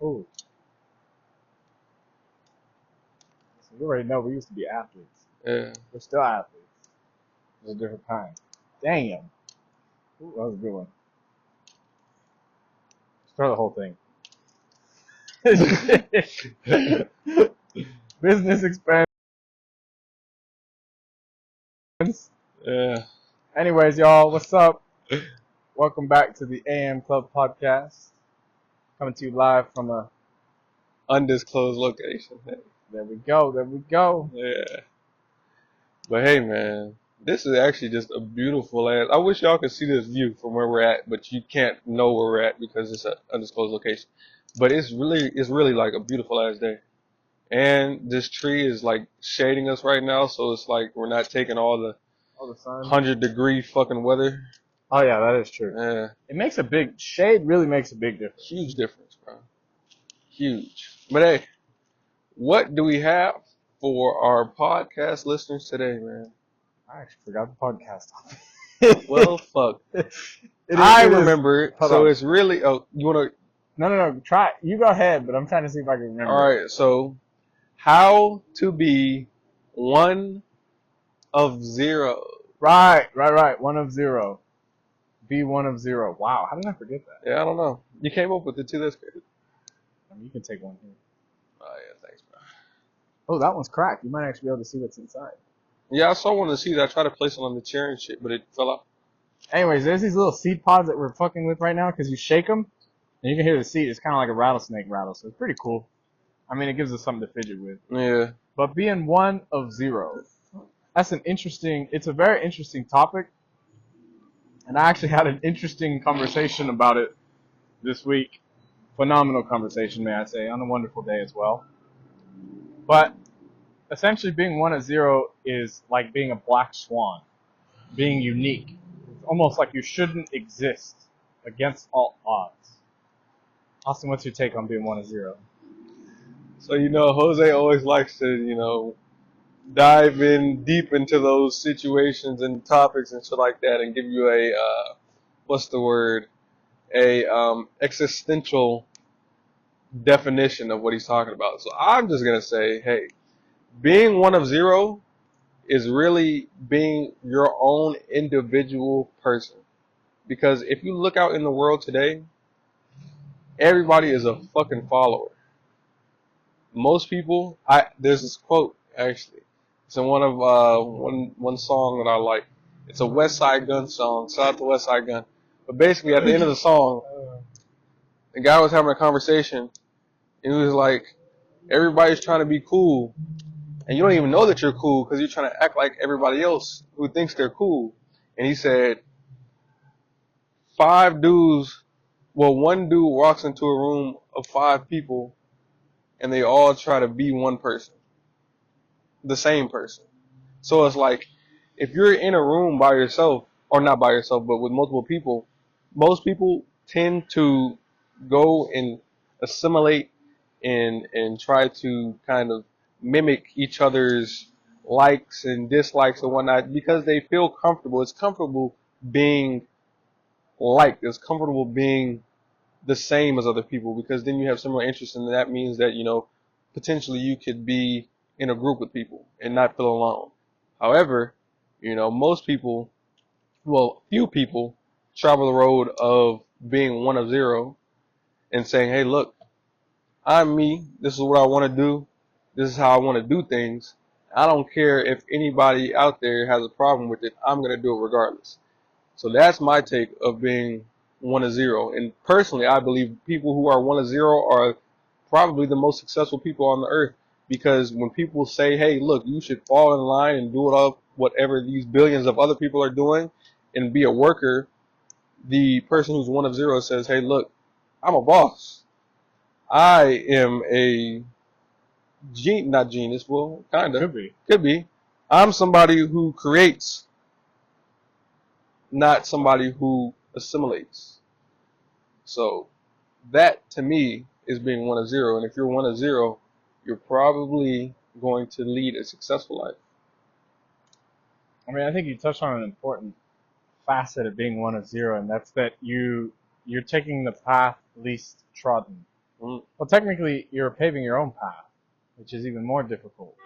Ooh. So you already know we used to be athletes. Yeah. We're still athletes. It's a different kind. Damn. Ooh, that was a good one. Start the whole thing. Business expense. Yeah. Anyways, y'all, what's up? Welcome back to the AM Club podcast. Coming to you live from a... Undisclosed location. Hey. There we go. There we go. Yeah. But hey, man, this is actually just a beautiful ass. I wish y'all could see this view from where we're at, but you can't know where we're at because it's an undisclosed location. But it's really like a beautiful ass day. And this tree is like shading us right now, so it's like we're not taking all the Oh, the sun. 100-degree fucking weather. Oh, yeah, that is true. Yeah. It makes a big... Shade really makes a big difference. Huge difference, bro. Huge. But hey, what do we have for our podcast listeners today, man? I actually forgot the podcast topic. Well, fuck. I remember it, so it's really... Oh, you want to... No. Try. You go ahead, but I'm trying to see if I can remember. All right, so how to be one of zero. Right. 1 of 0. Be 1 of 0. Wow. How did I forget that? Yeah, I don't know. You came up with it too. That's great. I mean, you can take one here. Oh yeah, thanks, bro. Oh, that one's cracked. You might actually be able to see what's inside. Yeah, I saw one to see that. I tried to place it on the chair and shit, but it fell out. Anyways, there's these little seed pods that we're fucking with right now because you shake them and you can hear the seed. It's kind of like a rattlesnake rattle, so it's pretty cool. I mean, it gives us something to fidget with. Yeah. But being 1 of 0, that's it's a very interesting topic. And I actually had an interesting conversation about it this week. Phenomenal conversation, may I say, on a wonderful day as well. But essentially being 1 of 0 is like being a black swan, being unique. It's almost like you shouldn't exist against all odds. Austin, what's your take on being 1 of 0? So, Jose always likes to, dive in deep into those situations and topics and shit like that and give you a existential definition of what he's talking about. So I'm just going to say, hey, being 1 of 0 is really being your own individual person. Because if you look out in the world today, everybody is a fucking follower. Most people, there's this quote actually. It's in one of one song that I like. It's a West Side Gun song. Shout out to West Side Gun. But basically, at the end of the song, the guy was having a conversation, and he was like, "Everybody's trying to be cool, and you don't even know that you're cool because you're trying to act like everybody else who thinks they're cool." And he said, one dude walks into a room of 5 people, and they all try to be one person, the same person. So it's like, if you're in a room by yourself, or not by yourself, but with multiple people, most people tend to go and assimilate and try to kind of mimic each other's likes and dislikes and whatnot because they feel comfortable. It's comfortable being liked. It's comfortable being the same as other people because then you have similar interests, and that means that, potentially you could be in a group with people and not feel alone. However, most people, few people travel the road of being 1 of 0 and saying, hey, look, I'm me. This is what I want to do. This is how I want to do things. I don't care if anybody out there has a problem with it. I'm going to do it regardless. So that's my take of being 1 of 0. And personally, I believe people who are 1 of 0 are probably the most successful people on the earth. Because when people say, hey, look, you should fall in line and do whatever these billions of other people are doing and be a worker, the person who's 1 of 0 says, hey, look, I'm a boss. I am a not genius, well, kind of. Could be. I'm somebody who creates, not somebody who assimilates. So that, to me, is being 1 of 0. And if you're 1 of 0, you're probably going to lead a successful life. I mean, I think you touched on an important facet of being 1 of 0, and that's that you're taking the path least trodden. Well, technically, you're paving your own path, which is even more difficult.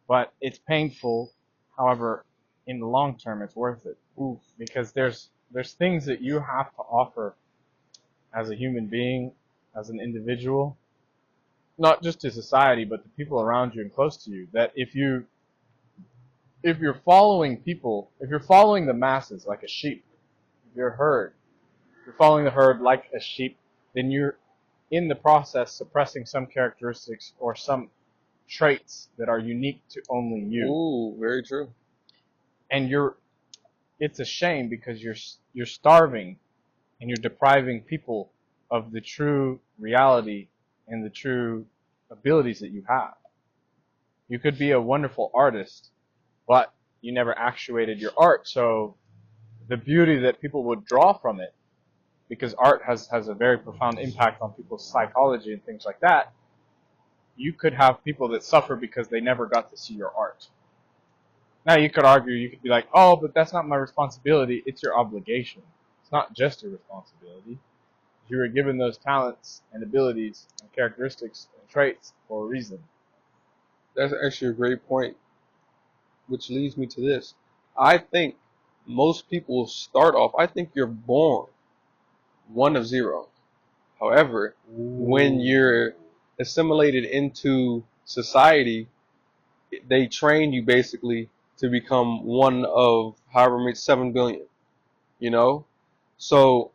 But it's painful. However, in the long term, it's worth it. Ooh. Because there's things that you have to offer as a human being, as an individual, not just to society, but to people around you and close to you. That if you're following people, if you're following the masses like a sheep, if you're a herd, if you're following the herd like a sheep, then you're in the process suppressing some characteristics or some traits that are unique to only you. Ooh, very true. And it's a shame because you're starving and you're depriving people of the true reality and the true abilities that you have. You could be a wonderful artist, but you never actuated your art. So the beauty that people would draw from it, because art has a very profound impact on people's psychology and things like that, you could have people that suffer because they never got to see your art. Now you could argue, you could be like, oh, but that's not my responsibility, it's your obligation. It's not just your responsibility. You were given those talents and abilities and characteristics and traits for a reason. That's actually a great point, which leads me to this. I think most people start off, I think you're born one of zero. However, when you're assimilated into society, they train you basically to become one of however many 7 billion, you know? So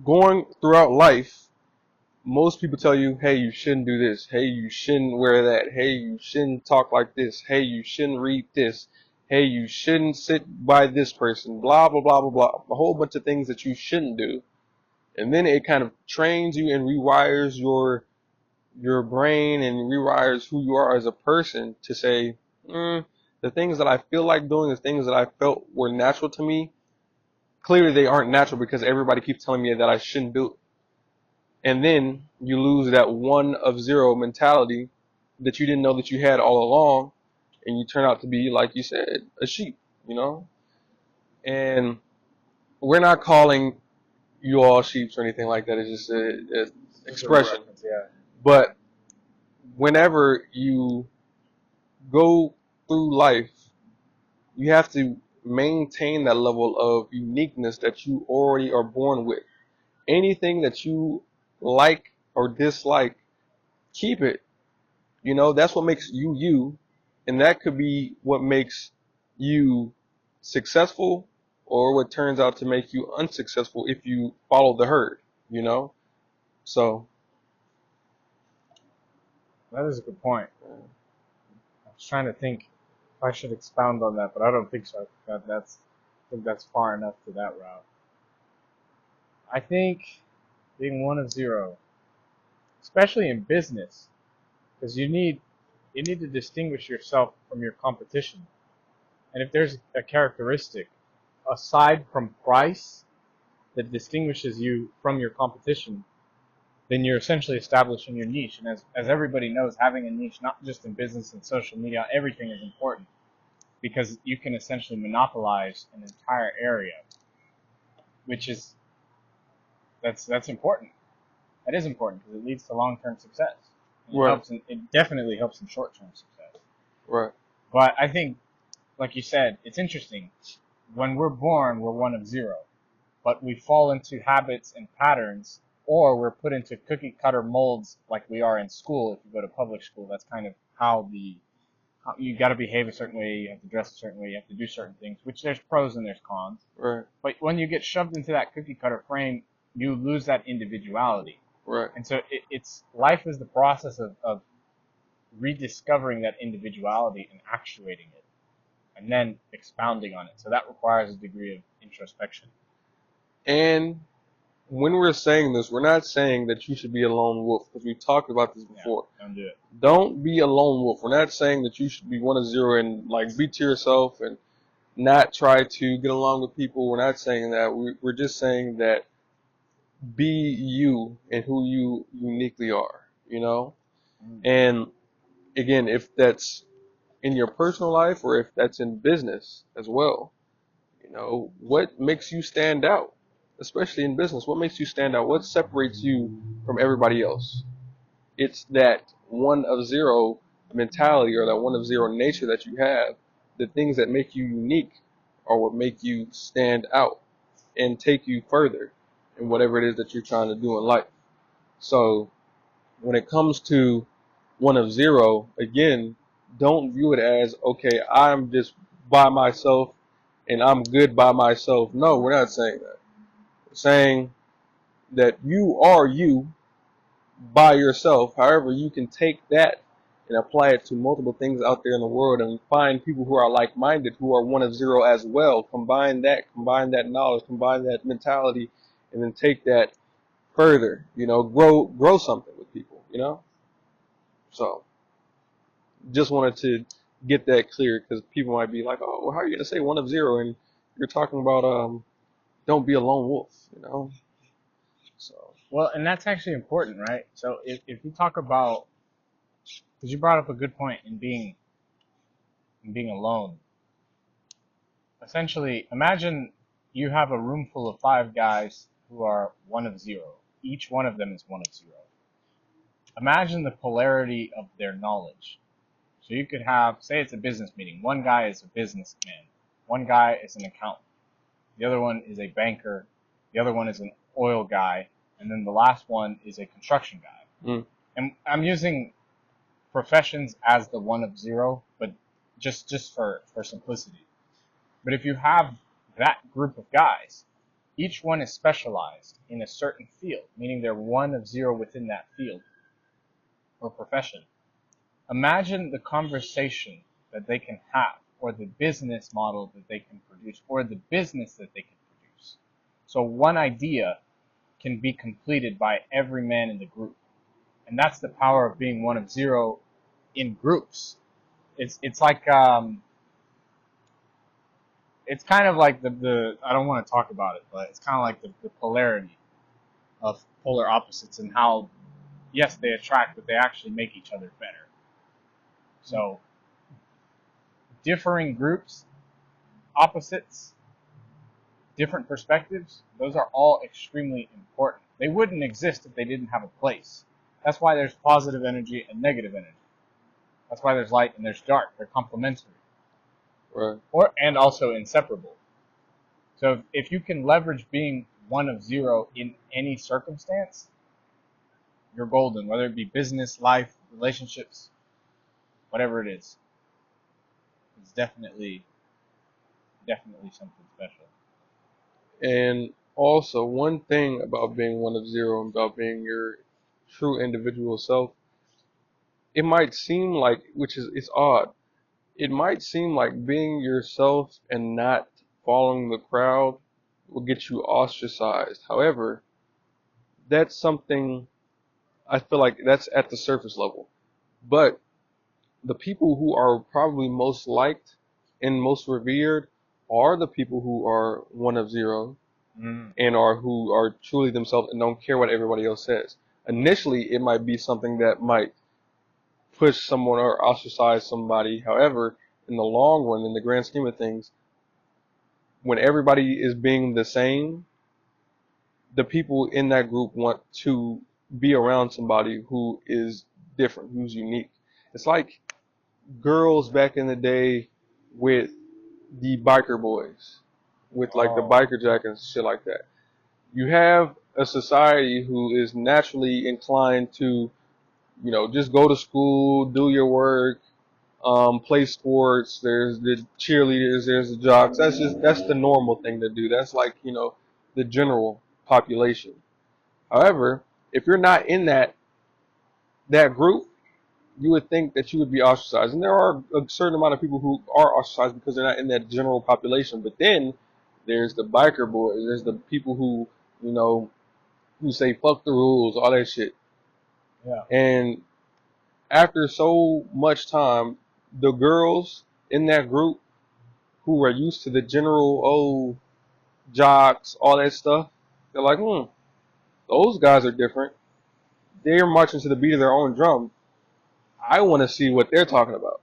going throughout life, most people tell you, hey, you shouldn't do this. Hey, you shouldn't wear that. Hey, you shouldn't talk like this. Hey, you shouldn't read this. Hey, you shouldn't sit by this person. Blah, blah, blah, blah, blah. A whole bunch of things that you shouldn't do. And then it kind of trains you and rewires your brain and rewires who you are as a person to say, the things that I feel like doing, the things that I felt were natural to me, clearly they aren't natural because everybody keeps telling me that I shouldn't do it. And then you lose that one of zero mentality that you didn't know that you had all along, and you turn out to be, like you said, a sheep, you know? And we're not calling you all sheeps or anything like that. It's just a expression. Yeah. But whenever you go through life, you have to maintain that level of uniqueness that you already are born with. Anything that you like or dislike, keep it. You know, that's what makes you you, and that could be what makes you successful or what turns out to make you unsuccessful if you follow the herd, you know? So, That is a good point. I was trying to think if I should expound on that, but I don't think so. I think that's far enough to that route. I think being one of zero, especially in business, because you need to distinguish yourself from your competition. And if there's a characteristic aside from price that distinguishes you from your competition, then you're essentially establishing your niche. And as everybody knows, having a niche, not just in business and social media, everything is important because you can essentially monopolize an entire area, which is that's important. That is important because it leads to long-term success. And right, it definitely helps in short-term success. right, But I think, like you said, it's interesting. When we're born, we're one of zero, but we fall into habits and patterns, or we're put into cookie cutter molds like we are in school. If you go to public school, that's kind of how you got to behave a certain way, you have to dress a certain way, you have to do certain things, which there's pros and there's cons. right, But when you get shoved into that cookie cutter frame, you lose that individuality. right. And so it's life is the process of rediscovering that individuality and actuating it, and then expounding on it. So that requires a degree of introspection. And when we're saying this, we're not saying that you should be a lone wolf because we talked about this before. Yeah, don't do it. Don't be a lone wolf. We're not saying that you should be one of zero and like be to yourself and not try to get along with people. We're not saying that. We're just saying that be you and who you uniquely are, you know? And again, if that's in your personal life or if that's in business as well, you know, what makes you stand out? especially in business. What makes you stand out? What separates you from everybody else? It's that one of zero mentality or that one of zero nature that you have. The things that make you unique are what make you stand out and take you further in whatever it is that you're trying to do in life. So when it comes to one of zero, again, don't view it as, okay, I'm just by myself and I'm good by myself. No, we're not saying that. We're saying that you are you by yourself. However, you can take that and apply it to multiple things out there in the world and find people who are like-minded, who are one of zero as well. Combine that knowledge, combine that mentality, and then take that further. Grow something with people. So just wanted to get that clear because people might be like, oh, well, how are you gonna say one of zero and you're talking about don't be a lone wolf. So Well, and that's actually important, right? So if you talk about, because you brought up a good point in being alone. Essentially, imagine you have a room full of 5 guys who are one of zero. Each one of them is one of zero. Imagine the polarity of their knowledge. So you could have, say it's a business meeting. One guy is a businessman. One guy is an accountant. The other one is a banker. The other one is an oil guy. And then the last one is a construction guy. And I'm using professions as the one of zero, but just for simplicity. But if you have that group of guys, each one is specialized in a certain field, meaning they're one of zero within that field or profession. Imagine the conversation that they can have, or the business model that they can produce, or the business that they can produce. So one idea can be completed by every man in the group. And that's the power of being one of zero in groups. It's like it's kind of like the I don't want to talk about it, but it's kind of like the polarity of polar opposites and how yes they attract, but they actually make each other better. So differing groups, opposites, different perspectives, those are all extremely important. They wouldn't exist if they didn't have a place. That's why there's positive energy and negative energy. That's why there's light and there's dark. They're complementary. right. And also inseparable. So if you can leverage being one of zero in any circumstance, you're golden. Whether it be business, life, relationships, whatever it is, it's definitely something special. And also, one thing about being one of zero and about being your true individual self, it might seem like, which is it's odd, it might seem like being yourself and not following the crowd will get you ostracized. However, that's something I feel like that's at the surface level. But the people who are probably most liked and most revered are the people who are one of zero Mm. and are who are truly themselves and don't care what everybody else says. Initially, it might be something that might push someone or ostracize somebody. However, in the long run, in the grand scheme of things, when everybody is being the same, the people in that group want to be around somebody who is different, who's unique. It's like girls back in the day with the biker boys, with like the Oh, biker jackets and shit like that. You have a society who is naturally inclined to, just go to school, do your work, play sports. There's the cheerleaders, there's the jocks. That's the normal thing to do. That's like, the general population. However, if you're not in that group, you would think that you would be ostracized. And there are a certain amount of people who are ostracized because they're not in that general population. But then there's the biker boys, there's the people who say fuck the rules, all that shit. yeah. And after so much time, the girls in that group who are used to the general jocks, all that stuff, they're like, those guys are different. They're marching to the beat of their own drum. I want to see what they're talking about.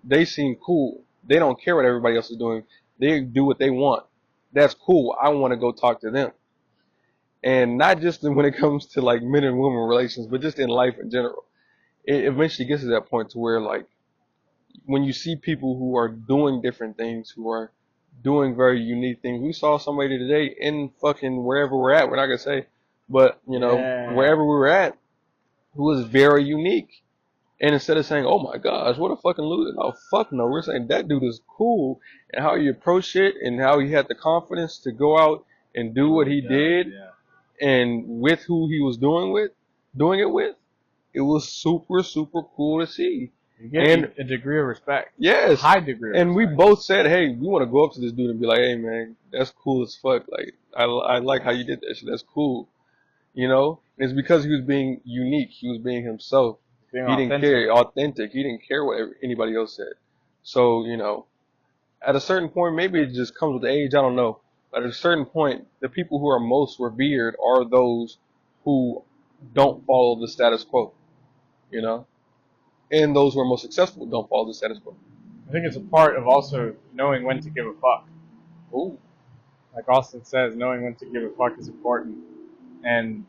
They seem cool. They don't care what everybody else is doing. They do what they want. that's cool. I want to go talk to them. And not just when it comes to like men and women relations, but just in life in general. It eventually gets to that point to where like when you see people who are doing different things, who are doing very unique things. We saw somebody today in fucking wherever we're at. We're not gonna say, but you know, wherever we were at, who was very unique. And instead of saying, "Oh my gosh, what a fucking loser," no, fuck no. We're saying that dude is cool, and how he approached it, and how he had the confidence to go out and do what he did, and with who he was doing it with. It was super, super cool to see. You get a degree of respect. Yes. A high degree of and respect. we both said, hey, we want to go up to this dude and be like, hey, man, that's cool as fuck. Like, I like how you did that shit. That's cool. You know? And it's because he was being unique. He was being himself. Being he authentic. didn't care. Authentic. He didn't care what anybody else said. So, you know, at a certain point, maybe it just comes with age. I don't know. But at a certain point, the people who are most revered are those who don't follow the status quo. You know? And those who are most successful don't follow the status quo. I think it's a part of also knowing when to give a fuck. Ooh. Like Austin says, knowing when to give a fuck is important. And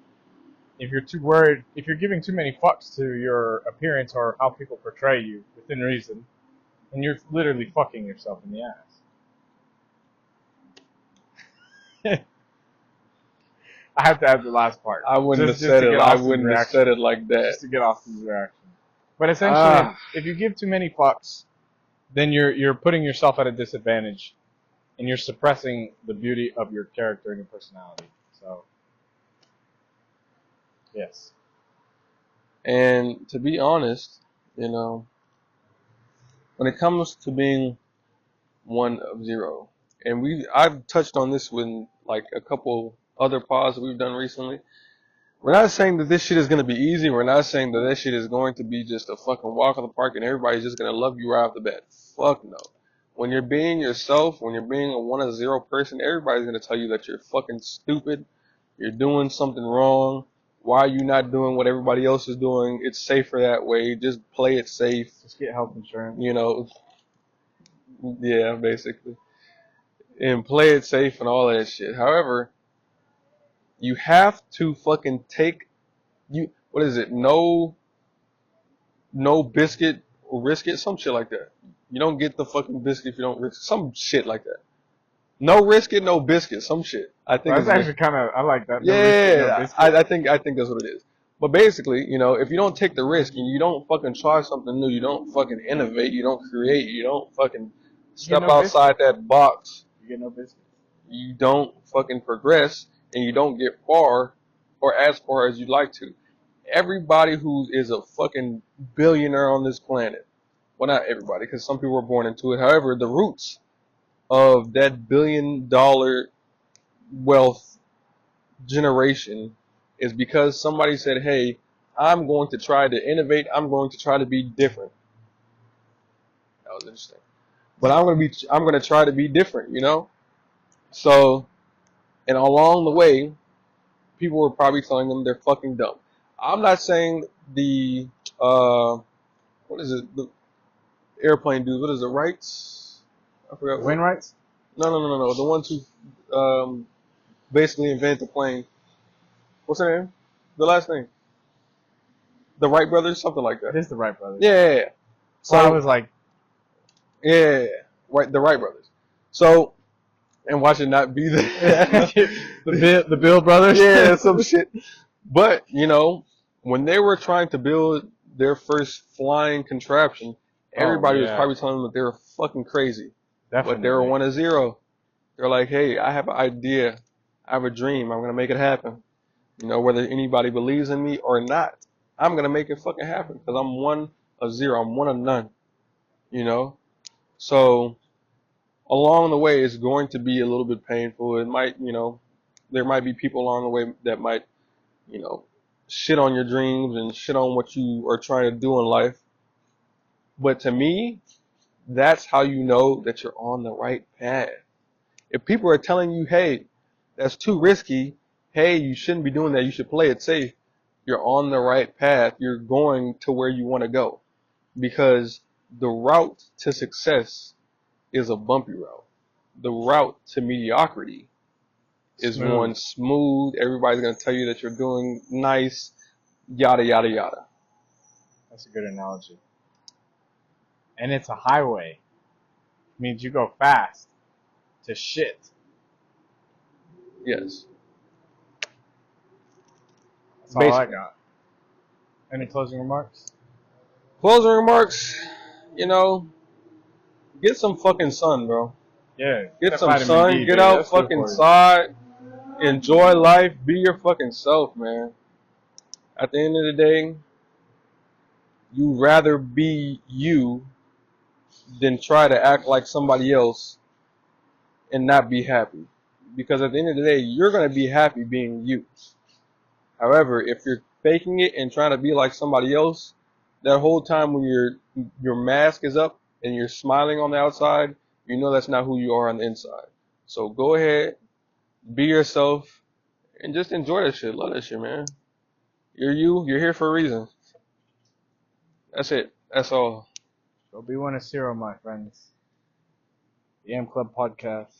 if you're too worried, if you're giving too many fucks to your appearance or how people portray you within reason, then you're literally fucking yourself in the ass. I have to add the last part. I wouldn't have said it. I wouldn't have said it like that. Just to get Austin's reaction. But essentially, if you give too many fucks, then you're putting yourself at a disadvantage, and you're suppressing the beauty of your character and your personality. So, yes. And to be honest, you know, when it comes to being one of zero, and I've touched on this with like a couple other pods that we've done recently. We're not saying that this shit is going to be easy. We're not saying that this shit is going to be just a fucking walk in the park and everybody's just going to love you right off the bat. Fuck no. When you're being yourself, when you're being a one of zero person, everybody's going to tell you that you're fucking stupid. You're doing something wrong. Why are you not doing what everybody else is doing? It's safer that way. Just play it safe. Just get health insurance. You know, yeah, basically. And play it safe and all that shit. However, you have to fucking take what is it? No biscuit or risk it, some shit like that. You don't get the fucking biscuit if you don't risk it. Some shit like that. No risk it, no biscuit, some shit. I think that's actually kind of, I like that. No risk it, no I think that's what it is. But basically, you know, if you don't take the risk and you don't fucking try something new, you don't fucking innovate, you don't create, you don't fucking step outside that box. You get no biscuits. You don't fucking progress, and you don't get far or as far as you'd like to. Everybody who is a fucking billionaire on this planet, well, not everybody, because some people were born into it. However, the roots of that $1 billion wealth generation is because somebody said, hey, I'm going to try to innovate. I'm going to try to be different. That was interesting. But I'm going to try to be different, you know? So, and along the way, people were probably telling them they're fucking dumb. I'm not saying the, what is it? The airplane dude. What is it? Wrights? I forgot. Wainwrights? No. The ones who, basically invented the plane. What's their name? The last name? The Wright brothers? Something like that. It is the Wright brothers. Yeah. So I was like, yeah, right. The Wright brothers. So, and watch it not be the Bill brothers. Yeah, some shit. But you know, when they were trying to build their first flying contraption, everybody was probably telling them that they were fucking crazy. Definitely. But they were one of zero. They're like, hey, I have an idea. I have a dream. I'm going to make it happen. You know, whether anybody believes in me or not, I'm going to make it fucking happen because I'm one of zero. I'm one of none. You know? So, along the way, it's going to be a little bit painful. It might, you know, there might be people along the way that might, you know, shit on your dreams and shit on what you are trying to do in life. But to me, that's how you know that you're on the right path. If people are telling you, hey, that's too risky, hey, you shouldn't be doing that, you should play it safe, you're on the right path. You're going to where you want to go. Because the route to success is a bumpy route. the route to mediocrity is one Smooth. smooth. Everybody's gonna tell you that you're doing nice, yada yada yada. That's a good analogy. And it's a highway. It means you go fast to shit. Yes, That's all I basically. got. Any closing remarks? Closing remarks. You know, get some fucking sun, bro. Yeah, get Get that some vitamin sun. D, Get baby. out That's good fucking for you. side. Enjoy life. Be your fucking self, man. At the end of the day, you rather be you than try to act like somebody else and not be happy. Because at the end of the day, you're gonna be happy being you. However, if you're faking it and trying to be like somebody else, that whole time when your mask is up and you're smiling on the outside, you know that's not who you are on the inside. So go ahead, be yourself, and just enjoy that shit. Love that shit, man. You're you. You're here for a reason. That's it. That's all. Go be one of zero, my friends. The M Club Podcast.